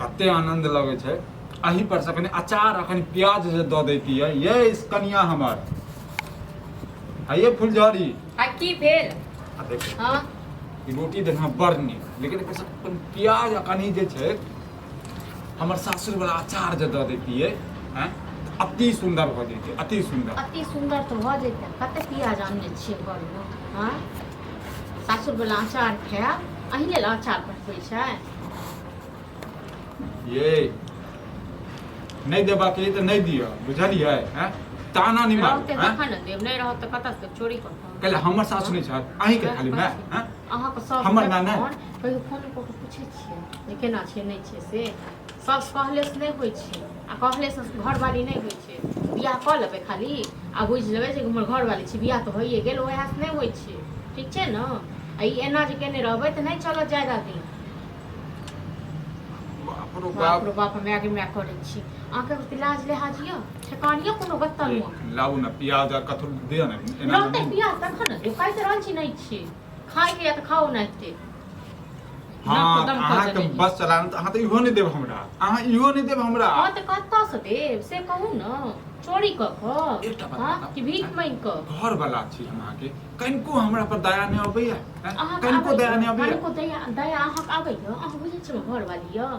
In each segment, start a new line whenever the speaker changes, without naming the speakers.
कते आनंद लगे छे। अही पर से कनी अचार आ कनी प्याज जे दऽ दैती है ये इस कनिया हमर आइए फुलझड़ी
आ की भेल
आ देखो
हां
ई रोटी देना बड़ नीक लेकिन एकर से प्याज आ कनी जे छे हमर सासुर वाला अचार जे दऽ दैती है हैं अति सुंदर भऽ जैते अति सुंदर
तो भऽ जेतै कते प्याज आनने छियै घर में हां सासुर वाला अचार खायब अहीं लेल अचार बनबै छै
ये नहीं देबा के तो नहीं दियो बुझलिए हैं ताना नहीं मार
रहते
हैं
तखन न देब नहीं रहत त कतऽ से चोरी कर
कहले हमर सासु नहीं छत अहीं के खाली मैं हैं
अहाँ के सब
हमर ना
कहियो फोन कऽ के पूछै छियै जे केना छै नहीं छै से सब कहले से नहीं होइ छै आ कहले से घरवाली नहीं होइ छै बियाह कऽ लेबै खाली आ बुझ लेबै जे हमर घरवाली छी बियाह तऽ होइए गेल ओएह से नहीं होइ छै ठीक छै न आ ई एना जे केने रहबै तऽ नहीं चलत ज्यादा दिन बाप रे बाप हम आगे मैं करै छी अहाँके लाज लिहाज यऽ ठेकानियो कोनो गत्तल में
लाउ ना प्याज आ कथु दे ना
रहतै प्याज तखन न देब काटि रहल छी नहीं छी खाय के या तऽ खाओ ना एते
हां अहाँ के बस चलाना अहाँ तो इहो नहीं देब हमरा अहाँ इहो नहीं देब हमरा
हां तऽ कतऽ से देब से कहू न चोरी कऽ कऽ हां कि भीख मांगि कऽ
घर वाला छी हम अहाँ के कनको हमरा पर दया नहीं अबैया कनको दया नहीं अबैया
कनको दया अहाँ के आबैया अहाँ बुझै छियै घर वाली यऽ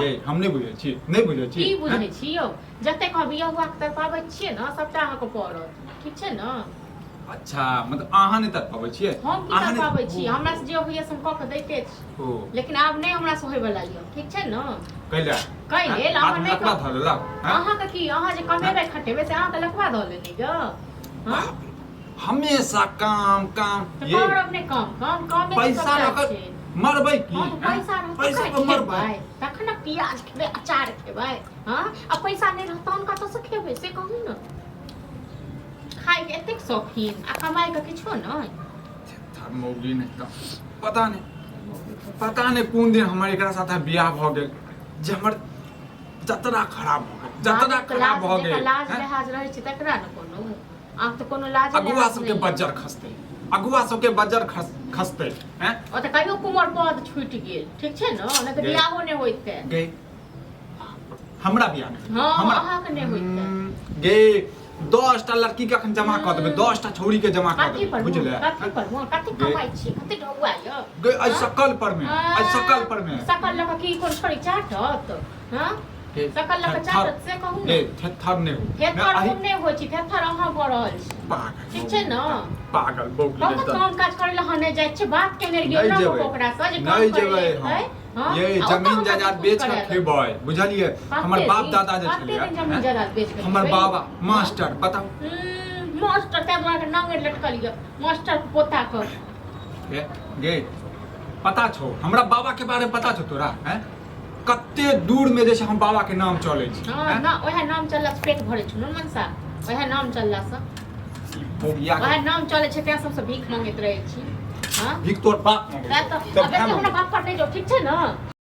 ये हम नहीं बुझै छी नहीं बुझै छी
की बुझै छी यौ जते कहबै हुआ के तरफ आबै छियै न सबटा अहाँ के पड़त ठीक छै न
अच्छा मतलब अहाँ नहीं तर पाबै छियै
हम की तर पाबै छी हमरा से जे होइए से हम कऽ के दैते छी
ओ
लेकिन आब नहीं हमरा से होय वाला यऽ ठीक छै न
कैला
कै लेल अहाँ नहीं
लकवा धऽ लेला
अहाँ के की अहाँ जे कमेबै खटेबै से अहाँ के लकवा धऽ लेने यऽ हां
हमेशा काम काम
ये और अपने काम में
पैसा लग मरबै की
पैसा
पे मरबै
तखन प्याज खेबै अचार खेबै हां आ पैसा नहीं रहतन कतऽ से खेबै से कहू न खाइ के एतेक शौकीन आ कमाई के किछो नहीं
थर्मोगी नहीं तो पता नहीं कोन दिन हमर एकरा साथे बियाह भ गेल जे हमर जतरा खराब भ गेल जतरा खराब भ गेल
लाज लिहाज रहै छै तकरा न कोनो आब तो कोनो लाज
अगुआ सबके बज्जर खसते अगुआ सबके बज्जर खसते हैं
ओ त कहियो कुमार पद छूट गेल ठीक छै न न त बियाहो नै होइते
गे हमरा बियाह नहीं
हां
हमरा
अहाँ के नै होइते
गे 10 टा लड़की के अखन जमा क देबै 10 टा छौरी के जमा क देबै बुझले
कथि पर कथि कमाई छी कथि ढौआ य
गे आई सकल पर में
सकल लक की कोन छोरी चाटत हां सकल लक चाटत से कहू
गे थेथर नै हो
थेथर नै होइ छी थेथर अहाँ बढ़ल छी
पागल
ठीक छै न
पागल बौगले
हम काम काज करे ल हने जाय छै बात केने गेल न ओकरा से जे काम
जेबै हम ये जमीन जायदाद बेच के खेबै बुझलिए हमर बाप दादा जे छलिए
जमीन जायदाद बेच के
हमर बाबा मास्टर बताओ
मास्टर ते द्वारा नांगे लटकल य मास्टर के पोता क
गे पता छौ हमरा बाबा के बारे में पता छौ तोरा हैं कते दूर में जैसे हम बाबा के नाम चले छी
हां ना ओहे नाम चलला से पेट भरे छ न मनसा ओहे नाम चलला से ओहे नाम चले छै ते सबसे भीख मांगैत रहे छी हां
भीख तोर बाप मांगे
अब हमरा बाप पर नहीं जो ठीक छै न